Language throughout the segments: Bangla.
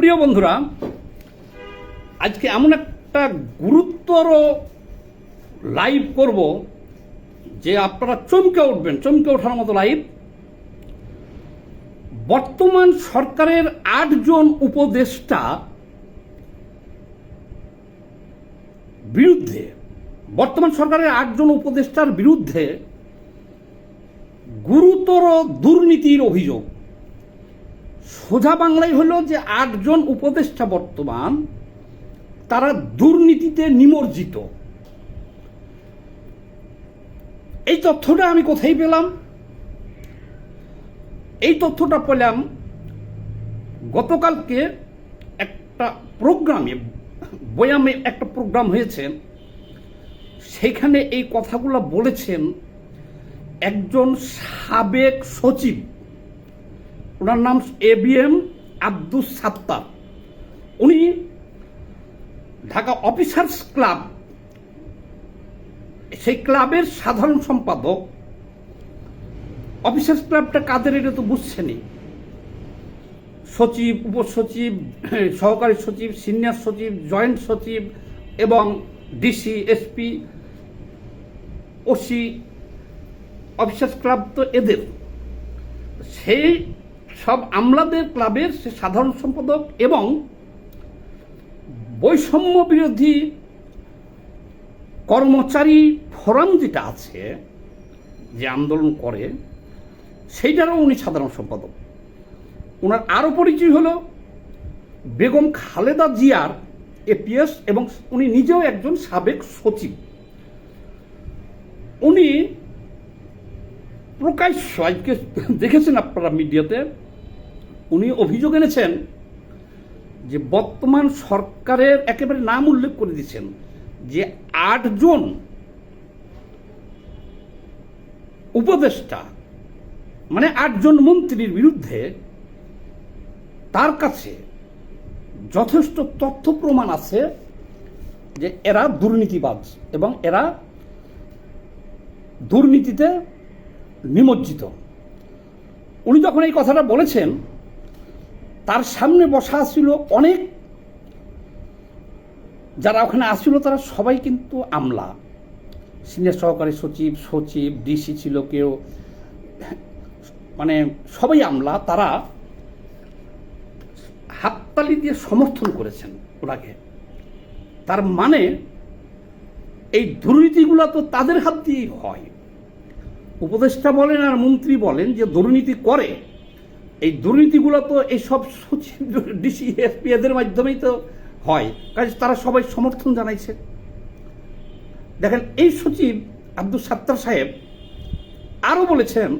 প্রিয় বন্ধুরা, আজকে এমন একটা গুরুতর লাইভ করব যে আপনারা চমকে উঠবেন, চমকে ওঠার মতো লাইভ। বর্তমান সরকারের 8 জন উপদেষ্টা বিরুদ্ধে, বর্তমান সরকারের 8 জন উপদেষ্টার বিরুদ্ধে গুরুতর দুর্নীতির অভিযোগ। সোজা বাংলায় হলো যে 8 জন উপদেষ্টা বর্তমান তারা দুর্নীতিতে নিমজ্জিত। এই তথ্যটা আমি কোথায় পেলাম? এই তথ্যটা পেলাম গতকালকে একটা প্রোগ্রামে, বয়ামে একটা প্রোগ্রাম হয়েছে, সেখানে এই কথাগুলো বলেছেন একজন সাবেক সচিব, ওনার নাম ABM আব্দুস সাত্তার। উনি ঢাকা অফিসার্স ক্লাব, সেই ক্লাবের সাধারণ সম্পাদক। অফিসার্স ক্লাবটা কাদের এটা তো বুঝছেনই, সচিব, উপসচিব, সহকারী সচিব, সিনিয়র সচিব, জয়েন্ট সচিব এবং DC, SP, OC, officers club তো এদের, সেই সব আমলাদের ক্লাবের সে সাধারণ সম্পাদক এবং বৈষম্য বিরোধী কর্মচারী ফোরাম যেটা আছে, যে আন্দোলন করে, সেইটারও উনি সাধারণ সম্পাদক। ওনার আরও পরিচয় হলো বেগম খালেদা জিয়ার APS এবং উনি নিজেও একজন সাবেক সচিব। উনি প্রকাশ্য, আজকে দেখেছেন আপনারা মিডিয়াতে, উনি অভিযোগ এনেছেন যে বর্তমান সরকারের, একেবারে নাম উল্লেখ করে দিচ্ছেন, যে 8 জন উপদেষ্টা মানে 8 জন মন্ত্রীর বিরুদ্ধে তার কাছে যথেষ্ট তথ্য প্রমাণ আছে যে এরা দুর্নীতিবাজ এবং এরা দুর্নীতিতে নিমজ্জিত। উনি যখন এই কথাটা বলেছেন, তার সামনে বসা ছিল অনেক, যারা ওখানে আসছিল তারা সবাই কিন্তু আমলা, সিনিয়র সহকারী সচিব, সচিব, DC ছিল কেউ, মানে সবাই আমলা। তারা হাততালি দিয়ে সমর্থন করেছেন ওনাকে। তার মানে এই দুর্নীতিগুলো তো তাদের হাত দিয়েই হয়। উপদেষ্টা বলেন আর মন্ত্রী বলেন যে দুর্নীতি করে, এই দুর্নীতিগুলো তো এইসব সচিব, DC, SP এদের মাধ্যমেই তো হয়, কাজে তারা সবাই সমর্থন জানাইছে। দেখেন, এই সচিব আব্দুস সাত্তার সাহেব আরও বলেছেন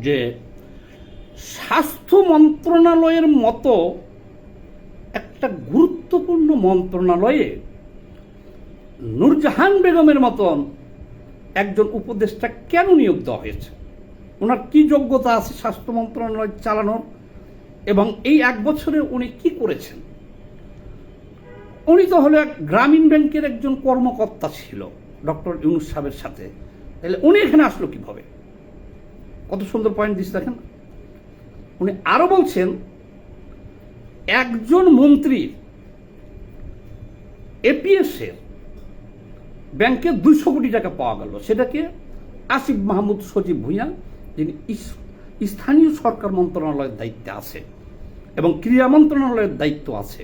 যে স্বাস্থ্য মন্ত্রণালয়ের মতো একটা গুরুত্বপূর্ণ মন্ত্রণালয়ে নূরজাহান বেগমের মতন একজন উপদেষ্টা কেন নিয়োগ দেওয়া হয়েছে, ওনার কি যোগ্যতা আছে স্বাস্থ্য মন্ত্রণালয় চালানোর, এবং এই 1 বছরে উনি কি করেছেন। উনি তো হলো এক গ্রামীণ ব্যাংকের একজন কর্মকর্তা ছিল ডক্টর ইউনূস সাহেবের সাথে, তাহলে উনি এখানে আসলো কিভাবে? কত সুন্দর পয়েন্ট দিচ্ছে দেখেন। উনি আরো বলছেন একজন মন্ত্রীর APS এর ব্যাংকে 200 কোটি টাকা পাওয়া গেল, সেটাকে আসিফ মাহমুদ সচিব ভূঁইয়া, যিনি স্থানীয় সরকার মন্ত্রণালয়ের দায়িত্বে আছে এবং ক্রীড়া মন্ত্রণালয়ের দায়িত্ব আছে,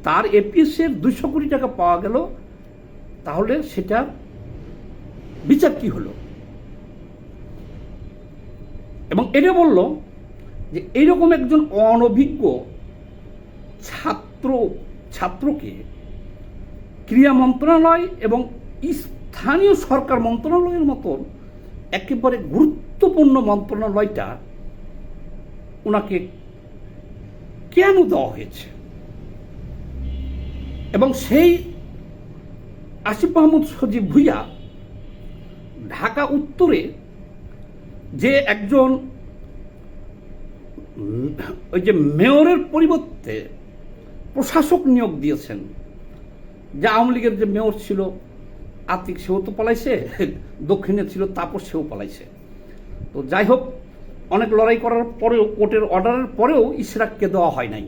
তার APS এর 200 কোটি টাকা পাওয়া গেল, তাহলে সেটার বিচার কি হলো? এবং এটা বলল যে এইরকম একজন অনভিজ্ঞ ছাত্রকে ক্রীড়া মন্ত্রণালয় এবং স্থানীয় সরকার মন্ত্রণালয়ের মতন একেবারে গুরুত্বপূর্ণ মন্ত্রণালয়টা ওনাকে কেন দেওয়া হয়েছে? এবং সেই আসিফ মাহমুদ সচিব ভূঁইয়া ঢাকা উত্তরে যে একজন, ওই যে মেয়রের পরিবর্তে প্রশাসক নিয়োগ দিয়েছেন, যে আওয়ামী লীগের যে মেয়র ছিল আতিক, সেও তো পালাইছে, দক্ষিণে ছিল তাপস, সেও পালাইছে। তো যাই হোক, অনেক লড়াই করার পরেও, কোর্টের অর্ডারের পরেও ইশরাককে দেওয়া হয় নাই।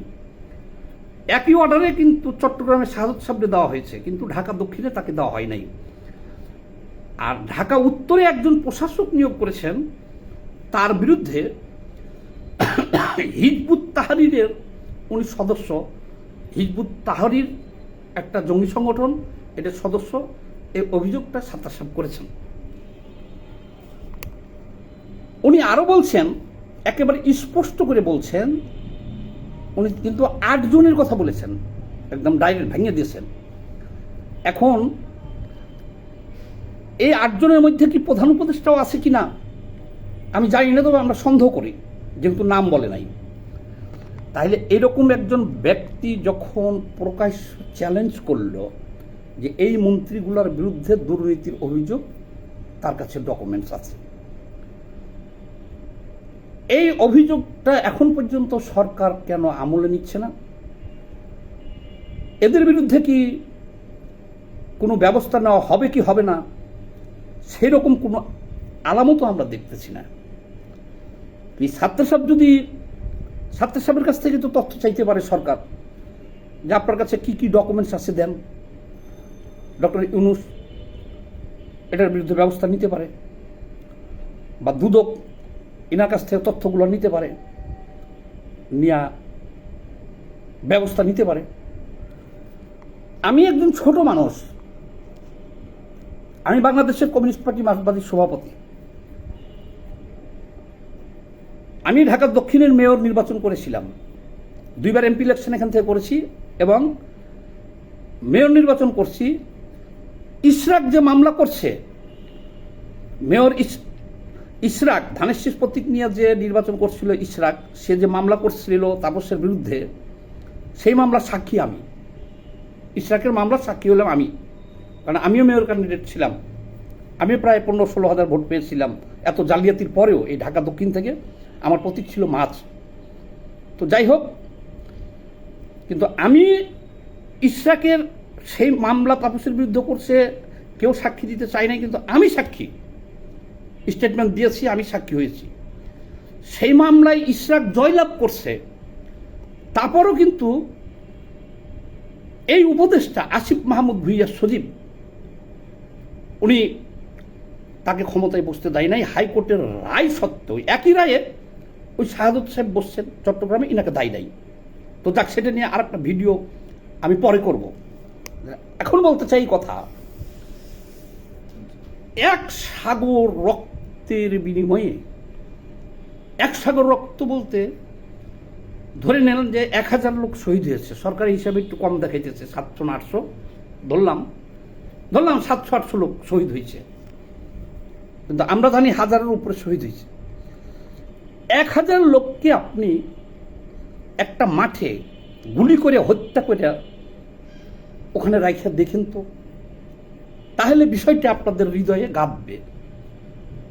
একই অর্ডারে কিন্তু চট্টগ্রামে শাহাদত সাহেবকে দেওয়া হয়েছে, কিন্তু ঢাকা দক্ষিণে তাকে দেওয়া হয় নাই। আর ঢাকা উত্তরে একজন প্রশাসক নিয়োগ করেছেন, তার বিরুদ্ধে হিজবুত তাহরিরের উনি সদস্য। হিজবুত তাহরির একটা জঙ্গি সংগঠন, এটার সদস্য। এই অভিযোগটা সাত্তার সাহেব করেছেন। উনি আরো বলছেন, একেবারে স্পষ্ট করে বলছেন, উনি কিন্তু 8 জনের কথা বলেছেন, একদম ডাইরেক্ট ভেঙে দিয়েছেন। এখন এই 8 জনের মধ্যে কি প্রধান উপদেষ্টাও আছে কিনা আমি জানি না, তবে আমরা সন্দেহ করি, যেহেতু নাম বলে নাই। তাহলে এরকম একজন ব্যক্তি যখন প্রকাশ্য চ্যালেঞ্জ করল যে এই মন্ত্রীগুলোর বিরুদ্ধে দুর্নীতির অভিযোগ, তার কাছে ডকুমেন্টস আছে, এই অভিযোগটা এখন পর্যন্ত সরকার কেন আমলে নিচ্ছে না? এদের বিরুদ্ধে কি কোনো ব্যবস্থা নেওয়া হবে কি হবে না, সেই রকম কোনো আলামতও আমরা দেখতেছি না। এই সাত্তার সাহেবের কাছ থেকে তো তথ্য চাইতে পারে সরকার, যে আপনার কাছে কি কি ডকুমেন্টস আছে দেন। ডক্টর ইউনূস এটার বিরুদ্ধে ব্যবস্থা নিতে পারে, বা দুদক এনার কাছ থেকে তথ্যগুলো নিতে পারে, নিয়ে ব্যবস্থা নিতে পারে। আমি একজন ছোট মানুষ, আমি বাংলাদেশের কমিউনিস্ট পার্টি মার্ক্সবাদীর সভাপতি। আমি ঢাকা দক্ষিণের মেয়র নির্বাচন করেছিলাম, 2 বার এমপি ইলেকশন এখান থেকে করেছি, এবং মেয়র নির্বাচন করছি। ইশরাক যে মামলা করছে, মেয়র ইশরাক ধানের শীষ প্রতীক নিয়ে যে নির্বাচন করছিল ইশরাক, সে যে মামলা করছিল তাপসের বিরুদ্ধে, সেই মামলার সাক্ষী আমি। ইশরাকের মামলার সাক্ষী হলাম আমি, কারণ আমিও মেয়র ক্যান্ডিডেট ছিলাম। আমি প্রায় 15-16 হাজার ভোট পেয়েছিলাম। এত জালিয়াতির পরেও এই ঢাকা দক্ষিণ থেকে আমার প্রতীক ছিল মাছ। তো যাই হোক, কিন্তু আমি ইশরাকের সেই মামলা তাপসের বিরুদ্ধে করছে, কেউ সাক্ষী দিতে চাই নাই, কিন্তু আমি সাক্ষী, স্টেটমেন্ট দিয়েছি, আমি সাক্ষী হয়েছি। সেই মামলায় ইশরাক জয়লাভ করছে, তারপরও কিন্তু এই উপদেষ্টা আসিফ মাহমুদ ভুঁইয়া সজীব, উনি তাকে ক্ষমতায় বসতে দেয় নাই। হাইকোর্টের রায় সত্ত্বেও, একই রায়ে ওই শাহাদত সাহেব বসছেন চট্টগ্রামে, ইনাকে দায় দেয়। তো যাক, সেটা নিয়ে আর একটা ভিডিও আমি পরে করব। এখন বলতে চাই কথা, এক সাগর রক্তের বিনিময়ে, এক সাগর রক্ত বলতে ধরে নিলাম যে 1000 লোক শহীদ হয়েছে, সরকারি হিসাবে একটু কম দেখাইতেছে, 700 না 800 ধরলাম 700-800 লোক শহীদ হয়েছে, কিন্তু আমরা জানি 1000-এর উপরে শহীদ হয়েছে। 1000 লোককে আপনি একটা মাঠে গুলি করে হত্যা করে ওখানে রাইখা দেখেন তো, তাহলে বিষয়টা আপনাদের হৃদয়ে গাঁথবে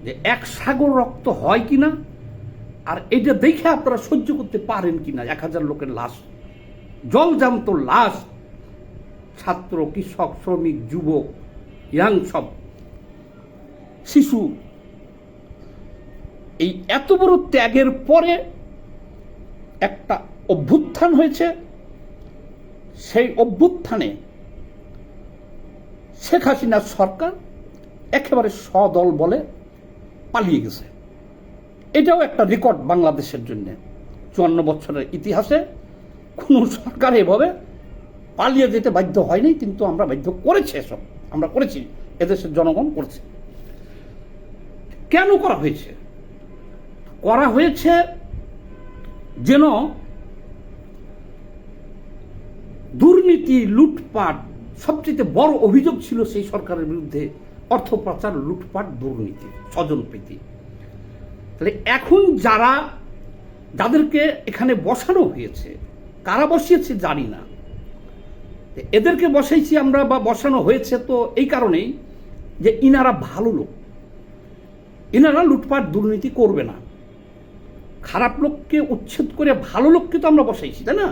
যে এক সাগর রক্ত হয় কিনা, আর এটা দেখে আপনারা সহ্য করতে পারেন কিনা। 1000 লোকের লাশ, জলজান্ত লাশ, ছাত্র, কৃষক, শ্রমিক, যুবক, ইয়াং, সব শিশু। এই এত বড় ত্যাগের পরে একটা অভ্যুত্থান হয়েছে, সেই অভ্যুত্থানে শেখ হাসিনার সরকার একেবারে সদল বলে পালিয়ে গেছে। এটাও একটা রেকর্ড বাংলাদেশের জন্য। 54 বছরের ইতিহাসে কোনো সরকার এভাবে পালিয়ে যেতে বাধ্য হয়নি, কিন্তু আমরা বাধ্য করেছি, এসব আমরা করেছি, এদেশের জনগণ করেছে। কেন করা হয়েছে? করা হয়েছে যেন দুর্নীতি, লুটপাট, সবচেয়ে বড় অভিযোগ ছিল সেই সরকারের বিরুদ্ধে অর্থ পাচার, লুটপাট, দুর্নীতি, স্বজনপ্রীতি। তাহলে এখন যাদেরকে এখানে বসানো হয়েছে, কারা বসিয়েছে জানি না, এদেরকে বসাইছি আমরা বা বসানো হয়েছে তো এই কারণেই যে ইনারা ভালো লোক, ইনারা লুটপাট দুর্নীতি করবে না। খারাপ লোককে উচ্ছেদ করে ভালো লোককে তো আমরা বসাইছি, তাই না?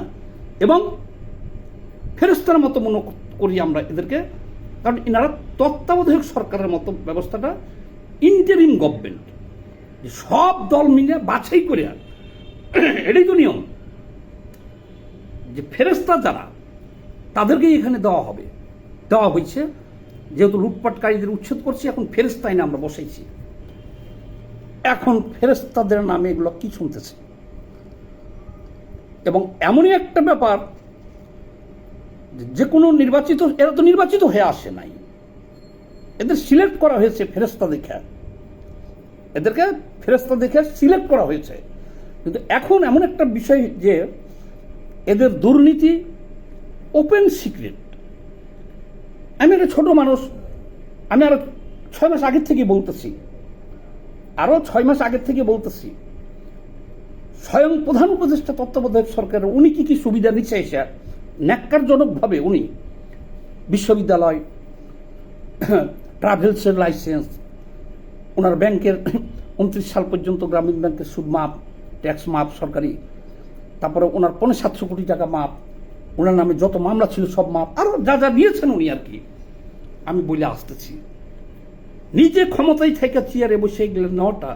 এবং ফেরেশতার মতো মনে করি আমরা এদেরকে, কারণ ইনারা তত্ত্বাবধায়ক সরকারের মতো ব্যবস্থাটা, ইন্টারিম গভর্নমেন্ট, সব দল মিলে বাছাই করে, এটাই তো নিয়ম। যে ফেরেশতা যারা তাদেরকেই এখানে দেওয়া হয়েছে। যেহেতু লুটপাটকারীদের উচ্ছেদ করছি, এখন ফেরেশতা আইনে আমরা বসাইছি। এখন ফেরেশতাদের নামে এগুলো কি শুনতেছে, এবং এমনই একটা ব্যাপার যে কোনো এরা তো নির্বাচিত হয়ে আসে নাই, এদের সিলেক্ট করা হয়েছে ফেরেশতা দেখে, এদেরকে ফেরেশতা দেখে সিলেক্ট করা হয়েছে। কিন্তু এখন এমন একটা বিষয় যে এদের দুর্নীতি ওপেন সিক্রেট। আমি একটা ছোট মানুষ, আমি আরো 6 মাস আগের থেকে বলতেছি, স্বয়ং প্রধান উপদেষ্টা তত্ত্বাবধায়ক সরকারের উনি কি সুবিধা নিচ্ছে এসে ন্যাক্কারজনকভাবে উনি বিশ্ববিদ্যালয়, ট্রাভেলসের লাইসেন্স, ওনার ব্যাংকের 29 সাল পর্যন্ত গ্রামীণ ব্যাংকের সুদ মাপ, ট্যাক্স মাপ সরকারি, তারপরে ওনার 750 কোটি টাকা মাপ, ওনার নামে যত মামলা ছিল সব মাপ, আরো যা যা নিয়েছেন উনি আর কি। আমি বলে আসতেছি, নিজে ক্ষমতায় থেকে চেয়ারে বসে গেলে নেওয়াটা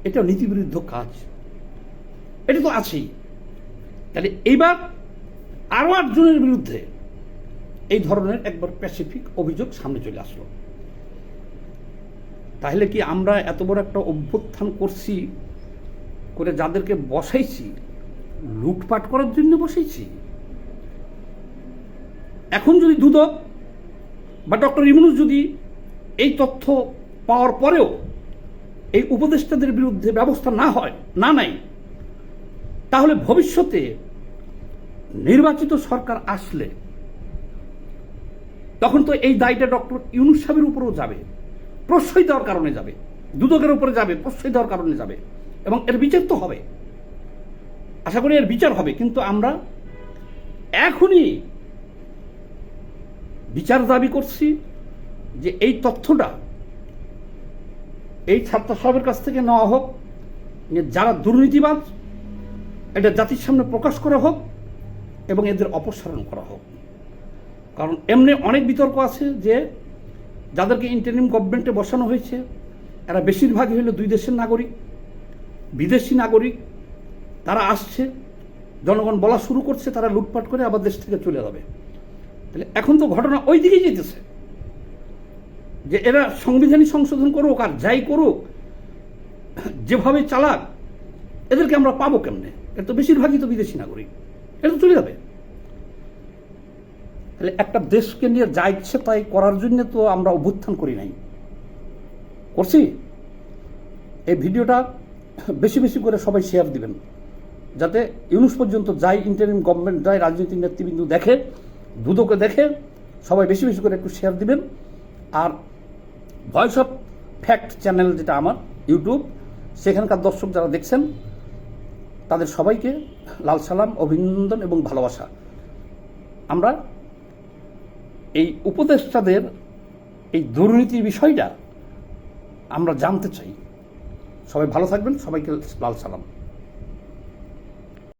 এটা নীতিবিরুদ্ধ কাজ, এটা তো আছেই। তাহলে এইবার আরো 8 জনের বিরুদ্ধে এই ধরনের একবার স্পেসিফিক অভিযোগ সামনে চলে আসলো। তাহলে কি আমরা এত বড় একটা অভ্যুত্থান করছি করে যাদেরকে বসাইছি লুটপাট করার জন্য বসাইছি? এখন যদি দুদক বা ডক্টর ইউনূস যদি এই তথ্য পাওয়ার পরেও এই উপদেষ্টাদের বিরুদ্ধে ব্যবস্থা না নেয়, তাহলে ভবিষ্যতে নির্বাচিত সরকার আসলে তখন তো এই দায়টা ডক্টর ইউনূস সাহেবের উপরেও যাবে, প্রশ্রয় দেওয়ার কারণে যাবে, দুদকের উপরে যাবে, প্রশ্রয় দেওয়ার কারণে যাবে, এবং এর বিচার তো হবে। আশা করি এর বিচার হবে। কিন্তু আমরা এখনই বিচার দাবি করছি যে এই তথ্যটা এই ছাত্র সাহেবের কাছ থেকে নেওয়া হোক, যারা দুর্নীতিবাজ এটা জাতির সামনে প্রকাশ করা হোক এবং এদের অপসারণ করা হোক। কারণ এমনি অনেক বিতর্ক আছে যে যাদেরকে ইন্টারিম গভর্নমেন্টে বসানো হয়েছে এরা বেশিরভাগই হলো 2 দেশের নাগরিক, বিদেশি নাগরিক। তারা আসছে, জনগণ বলা শুরু করছে তারা লুটপাট করে আবার দেশ থেকে চলে যাবে। তাহলে এখন তো ঘটনা ওই দিকেই যেতেছে যে এরা সংবিধানিক সংশোধন করুক আর যাই করুক, যেভাবে চালাক, এদেরকে আমরা পাবো কেমনে? এর তো বেশিরভাগই তো বিদেশি নাগরিক, এটা তো চলে যাবে। তাহলে একটা দেশকে নিয়ে যা ইচ্ছে তাই করার জন্য তো আমরা অভ্যুত্থান করি নাই, করছি। এই ভিডিওটা বেশি বেশি করে সবাই শেয়ার দিবেন, যাতে ইউনূস পর্যন্ত যাই, ইন্টারিম গভর্নমেন্ট যায়, রাজনৈতিক নেতৃবৃন্দ দেখে, দুদকে দেখে, সবাই বেশি বেশি করে একটু শেয়ার দিবেন। আর ভয়েস অফ ফ্যাক্ট চ্যানেল যেটা আমার ইউটিউব, সেখানকার দর্শক যারা দেখছেন তাদের সবাইকে লাল সালাম, অভিনন্দন এবং ভালোবাসা। আমরা এই উপদেষ্টাদের এই দুর্নীতির বিষয়টা আমরা জানতে চাই। সবাই ভালো থাকবেন, সবাইকে লাল সালাম।